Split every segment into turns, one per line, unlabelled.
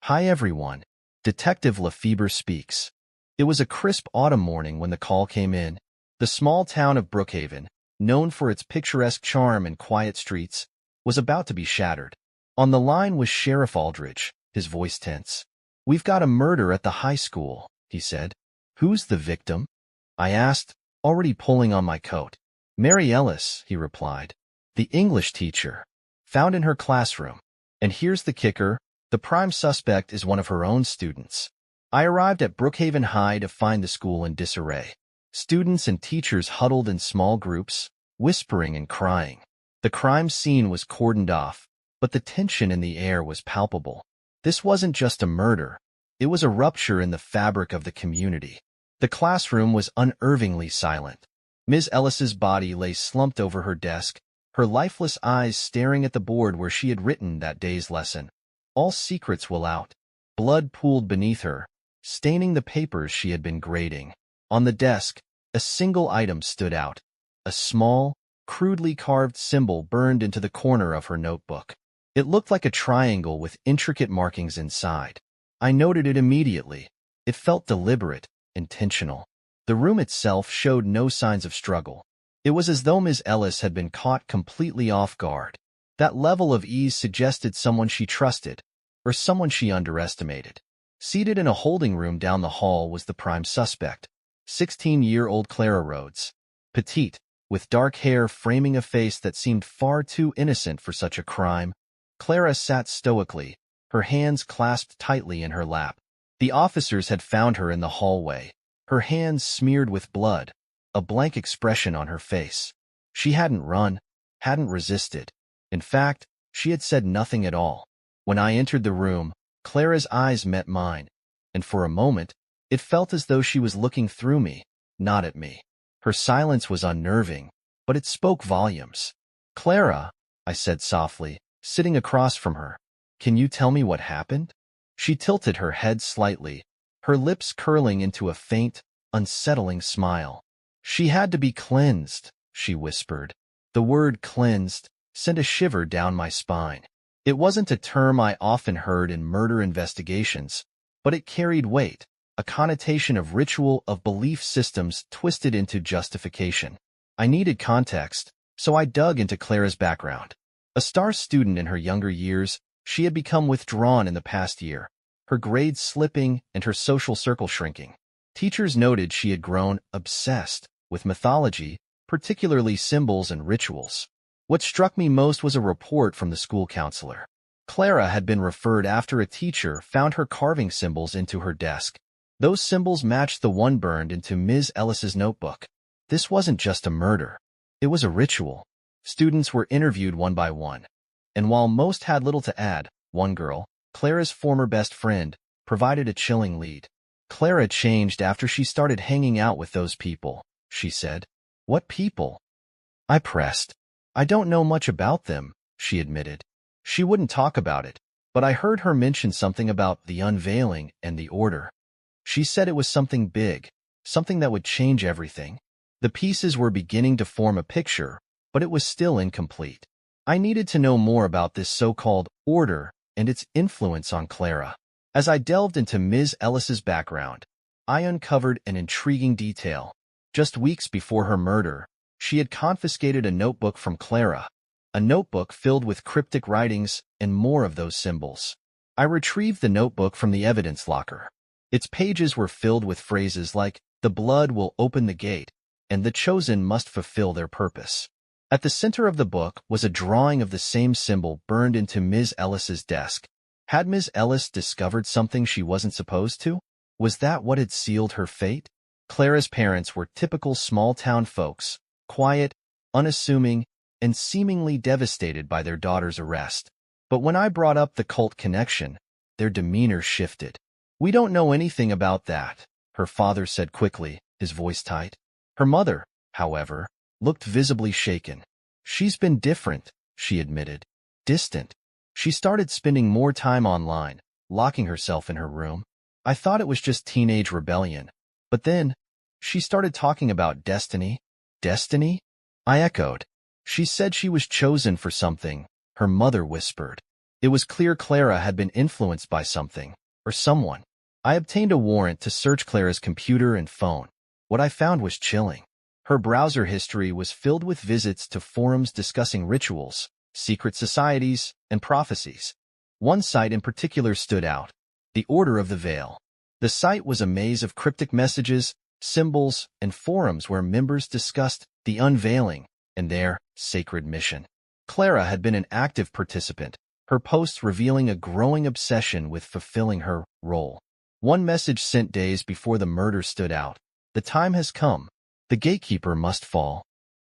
Hi everyone. Detective Lefebre speaks. It was a crisp autumn morning when the call came in. The small town of Brookhaven, known for its picturesque charm and quiet streets, was about to be shattered. On the line was Sheriff Aldridge, his voice tense. "We've got a murder at the high school," he said. "Who's the victim?" I asked, already pulling on my coat. "Mary Ellis," he replied. "The English teacher. Found in her classroom. And here's the kicker. The prime suspect is one of her own students." I arrived at Brookhaven High to find the school in disarray. Students and teachers huddled in small groups, whispering and crying. The crime scene was cordoned off, but the tension in the air was palpable. This wasn't just a murder. It was a rupture in the fabric of the community. The classroom was unnervingly silent. Ms. Ellis's body lay slumped over her desk, her lifeless eyes staring at the board where she had written that day's lesson. All secrets will out. Blood pooled beneath her, staining the papers she had been grading. On the desk, a single item stood out. A small, crudely carved symbol burned into the corner of her notebook. It looked like a triangle with intricate markings inside. I noted it immediately. It felt deliberate, intentional. The room itself showed no signs of struggle. It was as though Ms. Ellis had been caught completely off guard. That level of ease suggested someone she trusted, or someone she underestimated. Seated in a holding room down the hall was the prime suspect, 16-year-old Clara Rhodes. Petite, with dark hair framing a face that seemed far too innocent for such a crime, Clara sat stoically, her hands clasped tightly in her lap. The officers had found her in the hallway, her hands smeared with blood, a blank expression on her face. She hadn't run, hadn't resisted. In fact, she had said nothing at all. When I entered the room, Clara's eyes met mine, and for a moment, it felt as though she was looking through me, not at me. Her silence was unnerving, but it spoke volumes. "Clara," I said softly, sitting across from her, "can you tell me what happened?" She tilted her head slightly, her lips curling into a faint, unsettling smile. "She had to be cleansed," she whispered. The word cleansed sent a shiver down my spine. It wasn't a term I often heard in murder investigations, but it carried weight, a connotation of ritual, of belief systems twisted into justification. I needed context, so I dug into Clara's background. A star student in her younger years, she had become withdrawn in the past year, her grades slipping and her social circle shrinking. Teachers noted she had grown obsessed with mythology, particularly symbols and rituals. What struck me most was a report from the school counselor. Clara had been referred after a teacher found her carving symbols into her desk. Those symbols matched the one burned into Ms. Ellis's notebook. This wasn't just a murder. It was a ritual. Students were interviewed one by one. And while most had little to add, one girl, Clara's former best friend, provided a chilling lead. "Clara changed after she started hanging out with those people," she said. "What people?" I pressed. "I don't know much about them," she admitted. She wouldn't talk about it, but I heard her mention something about the unveiling and the order. She said it was something big, something that would change everything. The pieces were beginning to form a picture, but it was still incomplete. I needed to know more about this so-called order and its influence on Clara. As I delved into Ms. Ellis's background, I uncovered an intriguing detail. Just weeks before her murder, she had confiscated a notebook from Clara, a notebook filled with cryptic writings and more of those symbols. I retrieved the notebook from the evidence locker. Its pages were filled with phrases like, "The blood will open the gate," and "The chosen must fulfill their purpose." At the center of the book was a drawing of the same symbol burned into Ms. Ellis's desk. Had Ms. Ellis discovered something she wasn't supposed to? Was that what had sealed her fate? Clara's parents were typical small-town folks, quiet, unassuming, and seemingly devastated by their daughter's arrest. But when I brought up the cult connection, their demeanor shifted. "We don't know anything about that," her father said quickly, his voice tight. Her mother, however, looked visibly shaken. "She's been different," she admitted. "Distant. She started spending more time online, locking herself in her room. I thought it was just teenage rebellion. But then, she started talking about destiny." "Destiny?" I echoed. "She said she was chosen for something," her mother whispered. It was clear Clara had been influenced by something, or someone. I obtained a warrant to search Clara's computer and phone. What I found was chilling. Her browser history was filled with visits to forums discussing rituals, secret societies, and prophecies. One site in particular stood out, the Order of the Veil. The site was a maze of cryptic messages, symbols, and forums where members discussed the unveiling and their sacred mission. Clara had been an active participant, her posts revealing a growing obsession with fulfilling her role. One message sent days before the murder stood out. The time has come. The gatekeeper must fall.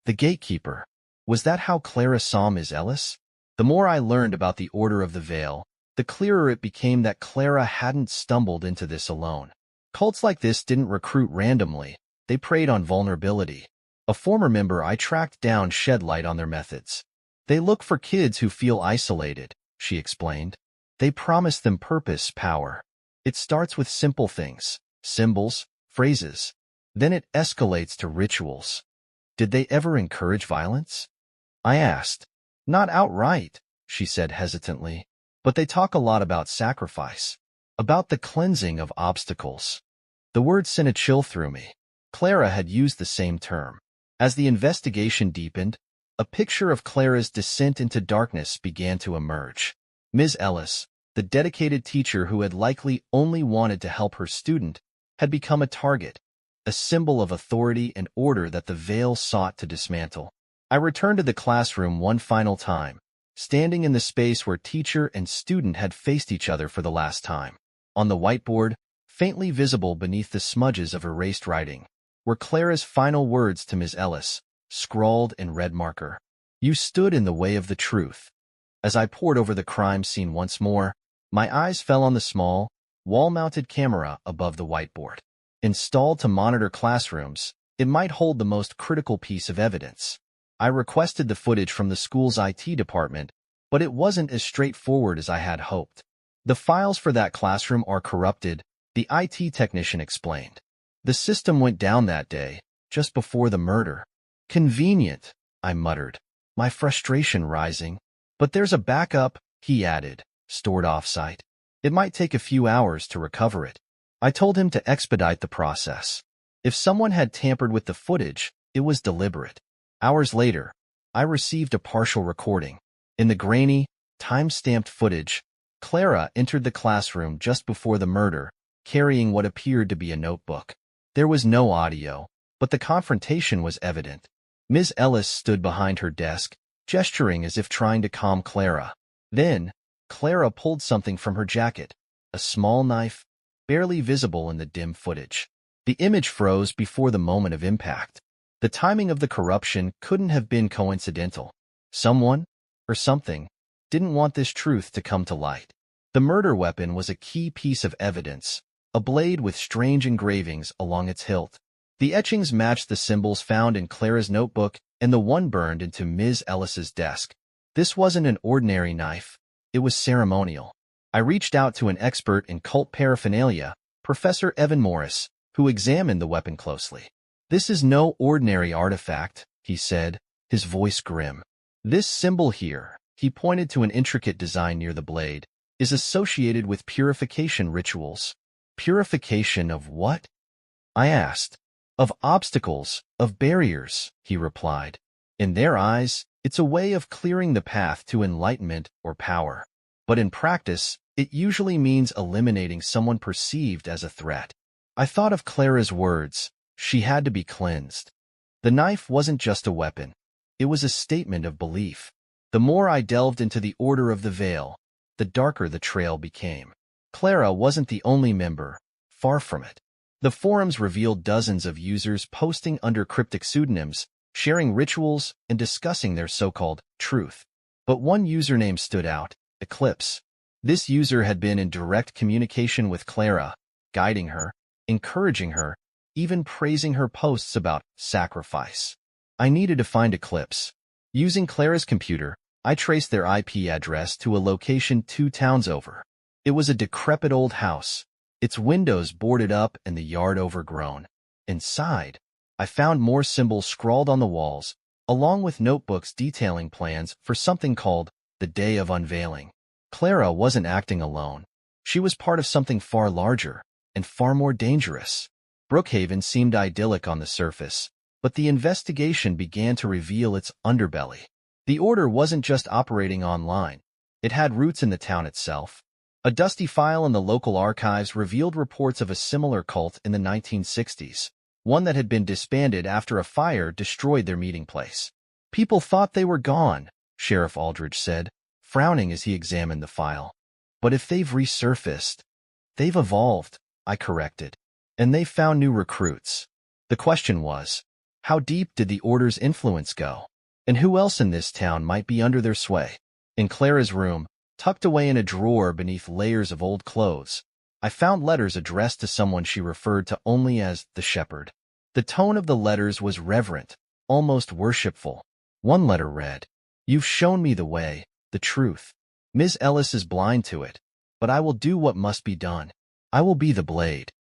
The gatekeeper. Was that how Clara saw Ms. Ellis? The more I learned about the Order of the Veil, the clearer it became that Clara hadn't stumbled into this alone. Cults like this didn't recruit randomly. They preyed on vulnerability. A former member I tracked down shed light on their methods. They look for kids who feel isolated, she explained. They promise them purpose, power. It starts with simple things, symbols, phrases. Then it escalates to rituals. Did they ever encourage violence? I asked. Not outright, she said hesitantly. But they talk a lot about sacrifice, about the cleansing of obstacles. The word sent a chill through me. Clara had used the same term. As the investigation deepened, a picture of Clara's descent into darkness began to emerge. Ms. Ellis, the dedicated teacher who had likely only wanted to help her student, had become a target, a symbol of authority and order that the Veil sought to dismantle. I returned to the classroom one final time, standing in the space where teacher and student had faced each other for the last time. On the whiteboard, faintly visible beneath the smudges of erased writing, were Clara's final words to Ms. Ellis, scrawled in red marker. You stood in the way of the truth. As I pored over the crime scene once more, my eyes fell on the small, wall-mounted camera above the whiteboard. Installed to monitor classrooms, it might hold the most critical piece of evidence. I requested the footage from the school's IT department, but it wasn't as straightforward as I had hoped. The files for that classroom are corrupted, the IT technician explained. The system went down that day, just before the murder. Convenient, I muttered, my frustration rising. But there's a backup, he added, stored off-site. It might take a few hours to recover it. I told him to expedite the process. If someone had tampered with the footage, it was deliberate. Hours later, I received a partial recording. In the grainy, time-stamped footage, Clara entered the classroom just before the murder, carrying what appeared to be a notebook. There was no audio, but the confrontation was evident. Ms. Ellis stood behind her desk, gesturing as if trying to calm Clara. Then, Clara pulled something from her jacket, a small knife, barely visible in the dim footage. The image froze before the moment of impact. The timing of the corruption couldn't have been coincidental. Someone, or something, didn't want this truth to come to light. The murder weapon was a key piece of evidence, a blade with strange engravings along its hilt. The etchings matched the symbols found in Clara's notebook and the one burned into Ms. Ellis's desk. This wasn't an ordinary knife. It was ceremonial. I reached out to an expert in cult paraphernalia, Professor Evan Morris, who examined the weapon closely. This is no ordinary artifact, he said, his voice grim. This symbol here, he pointed to an intricate design near the blade, is associated with purification rituals. Purification of what? I asked. Of obstacles, of barriers, he replied. In their eyes, it's a way of clearing the path to enlightenment or power. But in practice, it usually means eliminating someone perceived as a threat. I thought of Clara's words. She had to be cleansed. The knife wasn't just a weapon. It was a statement of belief. The more I delved into the Order of the Veil, the darker the trail became. Clara wasn't the only member, far from it. The forums revealed dozens of users posting under cryptic pseudonyms, sharing rituals, and discussing their so-called truth. But one username stood out, Eclipse. This user had been in direct communication with Clara, guiding her, encouraging her, even praising her posts about sacrifice. I needed to find Eclipse. Using Clara's computer, I traced their IP address to a location 2 towns over. It was a decrepit old house, its windows boarded up and the yard overgrown. Inside, I found more symbols scrawled on the walls, along with notebooks detailing plans for something called the Day of Unveiling. Clara wasn't acting alone. She was part of something far larger and far more dangerous. Brookhaven seemed idyllic on the surface, but the investigation began to reveal its underbelly. The Order wasn't just operating online. It had roots in the town itself. A dusty file in the local archives revealed reports of a similar cult in the 1960s, one that had been disbanded after a fire destroyed their meeting place. People thought they were gone, Sheriff Aldridge said, frowning as he examined the file. But if they've resurfaced, they've evolved, I corrected, and they've found new recruits. The question was, how deep did the Order's influence go? And who else in this town might be under their sway? In Clara's room, tucked away in a drawer beneath layers of old clothes, I found letters addressed to someone she referred to only as the Shepherd. The tone of the letters was reverent, almost worshipful. One letter read, "You've shown me the way, the truth. Ms. Ellis is blind to it, but I will do what must be done. I will be the blade."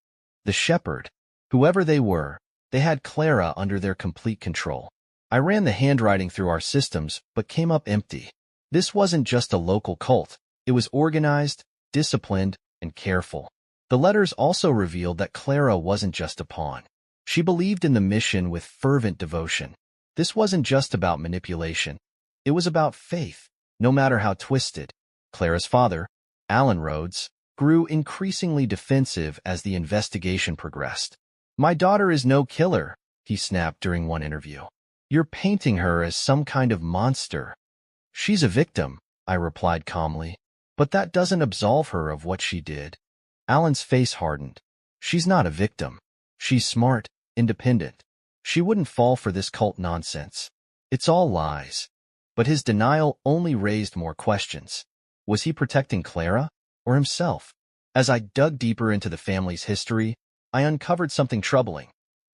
The Shepherd, whoever they were, they had Clara under their complete control. I ran the handwriting through our systems, but came up empty. This wasn't just a local cult. It was organized, disciplined, and careful. The letters also revealed that Clara wasn't just a pawn. She believed in the mission with fervent devotion. This wasn't just about manipulation. It was about faith, no matter how twisted. Clara's father, Alan Rhodes, grew increasingly defensive as the investigation progressed. "My daughter is no killer," he snapped during one interview. "You're painting her as some kind of monster." "She's a victim," I replied calmly, "but that doesn't absolve her of what she did." Alan's face hardened. "She's not a victim. She's smart, independent. She wouldn't fall for this cult nonsense. It's all lies." But his denial only raised more questions. Was he protecting Clara or himself? As I dug deeper into the family's history, I uncovered something troubling.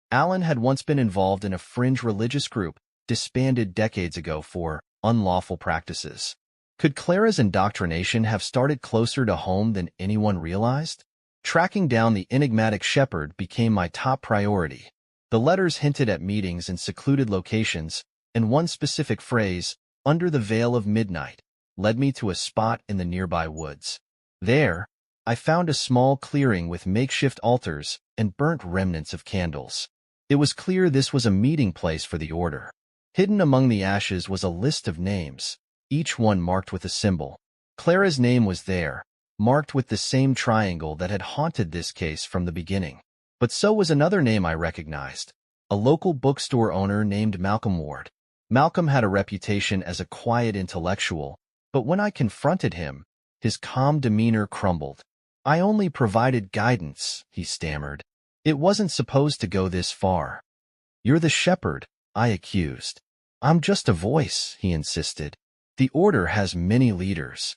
Alan had once been involved in a fringe religious group disbanded decades ago for unlawful practices. Could Clara's indoctrination have started closer to home than anyone realized? Tracking down the enigmatic Shepherd became my top priority. The letters hinted at meetings in secluded locations, and one specific phrase, "under the veil of midnight," led me to a spot in the nearby woods. There, I found a small clearing with makeshift altars and burnt remnants of candles. It was clear this was a meeting place for the Order. Hidden among the ashes was a list of names, each one marked with a symbol. Clara's name was there, marked with the same triangle that had haunted this case from the beginning. But so was another name I recognized, a local bookstore owner named Malcolm Ward. Malcolm had a reputation as a quiet intellectual, but when I confronted him, his calm demeanor crumbled. "I only provided guidance," he stammered. "It wasn't supposed to go this far." "You're the Shepherd," I accused. "I'm just a voice," he insisted. "The Order has many leaders."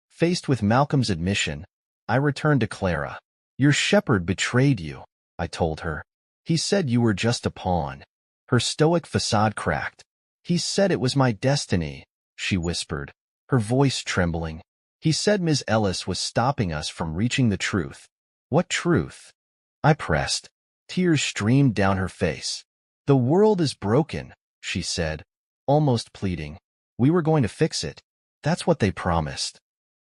Faced with Malcolm's admission, I returned to Clara. "Your Shepherd betrayed you," I told her. "He said you were just a pawn." Her stoic facade cracked. "He said it was my destiny," she whispered, her voice trembling. "He said Ms. Ellis was stopping us from reaching the truth." "What truth?" I pressed. Tears streamed down her face. "The world is broken," she said, almost pleading. "We were going to fix it. That's what they promised."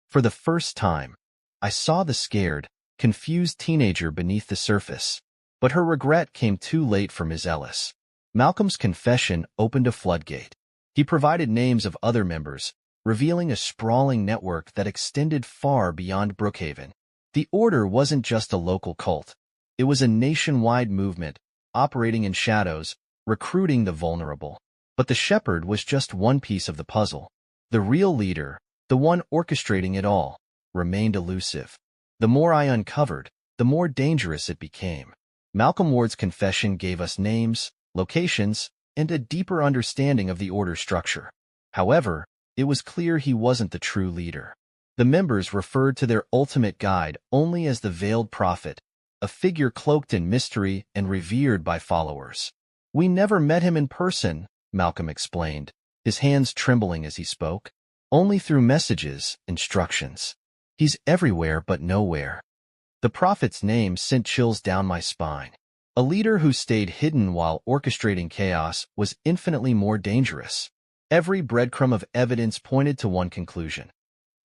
For the first time, I saw the scared, confused teenager beneath the surface. But her regret came too late for Ms. Ellis. Malcolm's confession opened a floodgate. He provided names of other members, revealing a sprawling network that extended far beyond Brookhaven. The Order wasn't just a local cult. It was a nationwide movement, operating in shadows, recruiting the vulnerable. But the Shepherd was just one piece of the puzzle. The real leader, the one orchestrating it all, remained elusive. The more I uncovered, the more dangerous it became. Malcolm Ward's confession gave us names, locations, and a deeper understanding of the Order's structure. However, it was clear he wasn't the true leader. The members referred to their ultimate guide only as the Veiled Prophet, a figure cloaked in mystery and revered by followers. "We never met him in person," Malcolm explained, his hands trembling as he spoke. "Only through messages, instructions. He's everywhere but nowhere." The prophet's name sent chills down my spine. A leader who stayed hidden while orchestrating chaos was infinitely more dangerous. Every breadcrumb of evidence pointed to one conclusion.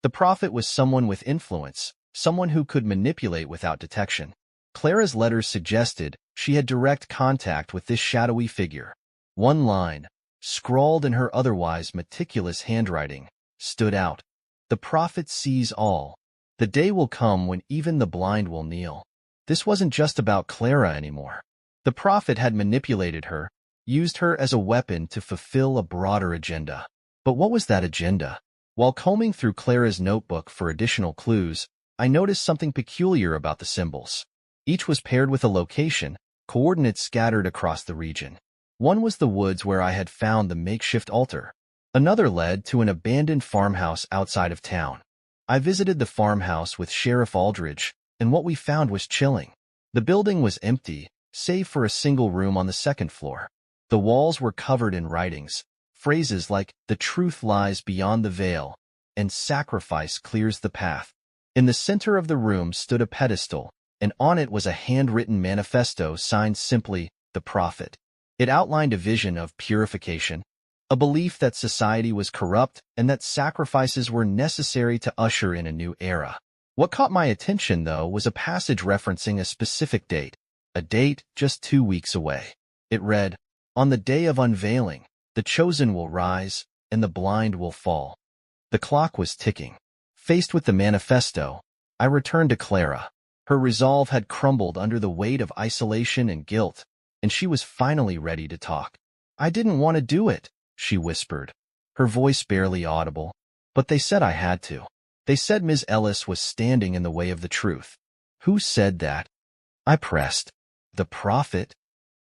The prophet was someone with influence, someone who could manipulate without detection. Clara's letters suggested she had direct contact with this shadowy figure. One line, scrawled in her otherwise meticulous handwriting, stood out. The prophet sees all. The day will come when even the blind will kneel. This wasn't just about Clara anymore. The prophet had manipulated her, used her as a weapon to fulfill a broader agenda. But what was that agenda? While combing through Clara's notebook for additional clues, I noticed something peculiar about the symbols. Each was paired with a location, coordinates scattered across the region. One was the woods where I had found the makeshift altar. Another led to an abandoned farmhouse outside of town. I visited the farmhouse with Sheriff Aldridge, and what we found was chilling. The building was empty, save for a single room on the second floor. The walls were covered in writings, phrases like, "The truth lies beyond the veil," and "Sacrifice clears the path." In the center of the room stood a pedestal, and on it was a handwritten manifesto signed simply, "The Prophet." It outlined a vision of purification, a belief that society was corrupt and that sacrifices were necessary to usher in a new era. What caught my attention, though, was a passage referencing a specific date, a date just 2 weeks away. It read, "On the day of unveiling, the chosen will rise and the blind will fall." The clock was ticking. Faced with the manifesto, I returned to Clara. Her resolve had crumbled under the weight of isolation and guilt, and she was finally ready to talk. "I didn't want to do it," she whispered, her voice barely audible, "but they said I had to. They said Ms. Ellis was standing in the way of the truth." "Who said that?" I pressed. "The prophet."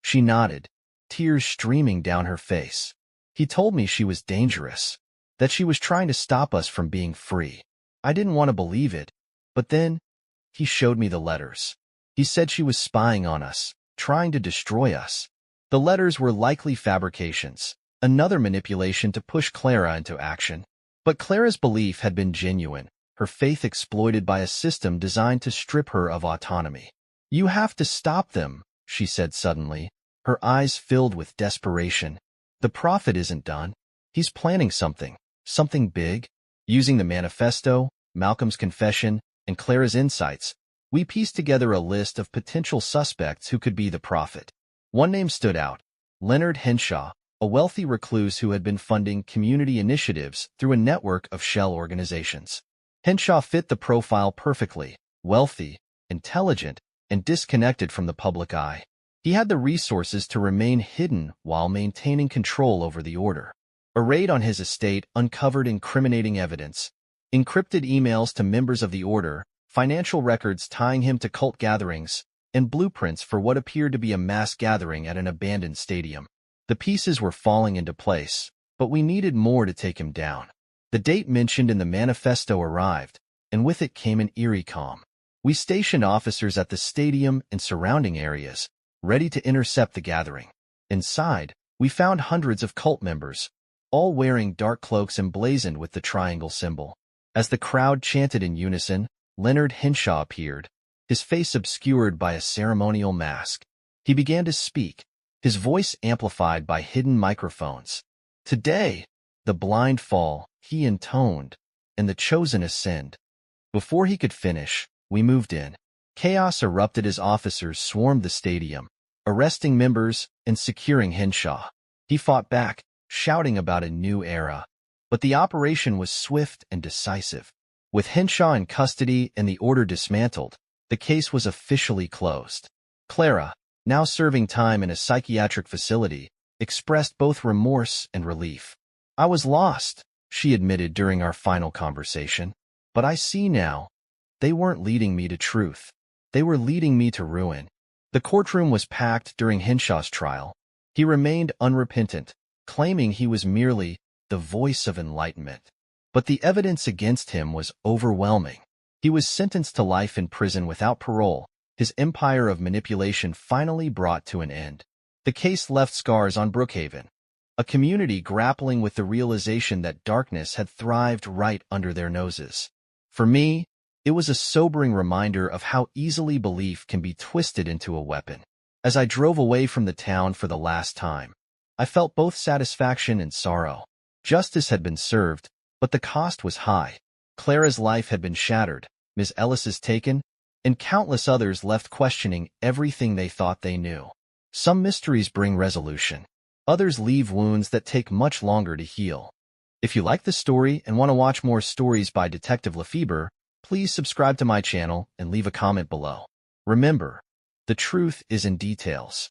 She nodded, tears streaming down her face. "He told me she was dangerous, that she was trying to stop us from being free. I didn't want to believe it, but then he showed me the letters. He said she was spying on us, trying to destroy us." The letters were likely fabrications, another manipulation to push Clara into action. But Clara's belief had been genuine, her faith exploited by a system designed to strip her of autonomy. "You have to stop them," she said suddenly, her eyes filled with desperation. "The prophet isn't done. He's planning something big." Using the manifesto, Malcolm's confession, and Clara's insights, we pieced together a list of potential suspects who could be the prophet. One name stood out, Leonard Henshaw, a wealthy recluse who had been funding community initiatives through a network of shell organizations. Henshaw fit the profile perfectly, wealthy, intelligent, and disconnected from the public eye. He had the resources to remain hidden while maintaining control over the order. A raid on his estate uncovered incriminating evidence, encrypted emails to members of the order, financial records tying him to cult gatherings, and blueprints for what appeared to be a mass gathering at an abandoned stadium. The pieces were falling into place, but we needed more to take him down. The date mentioned in the manifesto arrived, and with it came an eerie calm. We stationed officers at the stadium and surrounding areas, ready to intercept the gathering. Inside, we found hundreds of cult members, all wearing dark cloaks emblazoned with the triangle symbol. As the crowd chanted in unison, Leonard Henshaw appeared, his face obscured by a ceremonial mask. He began to speak, his voice amplified by hidden microphones. "Today, the blind fall," he intoned, "and the chosen ascend." Before he could finish, we moved in. Chaos erupted as officers swarmed the stadium, arresting members and securing Henshaw. He fought back, shouting about a new era. But the operation was swift and decisive. With Henshaw in custody and the order dismantled, the case was officially closed. Clara, now serving time in a psychiatric facility, expressed both remorse and relief. "I was lost," she admitted during our final conversation. "But I see now. They weren't leading me to truth. They were leading me to ruin." The courtroom was packed during Henshaw's trial. He remained unrepentant, claiming he was merely the voice of enlightenment. But the evidence against him was overwhelming. He was sentenced to life in prison without parole, his empire of manipulation finally brought to an end. The case left scars on Brookhaven, a community grappling with the realization that darkness had thrived right under their noses. For me, it was a sobering reminder of how easily belief can be twisted into a weapon. As I drove away from the town for the last time, I felt both satisfaction and sorrow. Justice had been served, but the cost was high. Clara's life had been shattered, Miss Ellis's taken, and countless others left questioning everything they thought they knew. Some mysteries bring resolution. Others leave wounds that take much longer to heal. If you like the story and want to watch more stories by Detective Lefebre, please subscribe to my channel and leave a comment below. Remember, the truth is in details.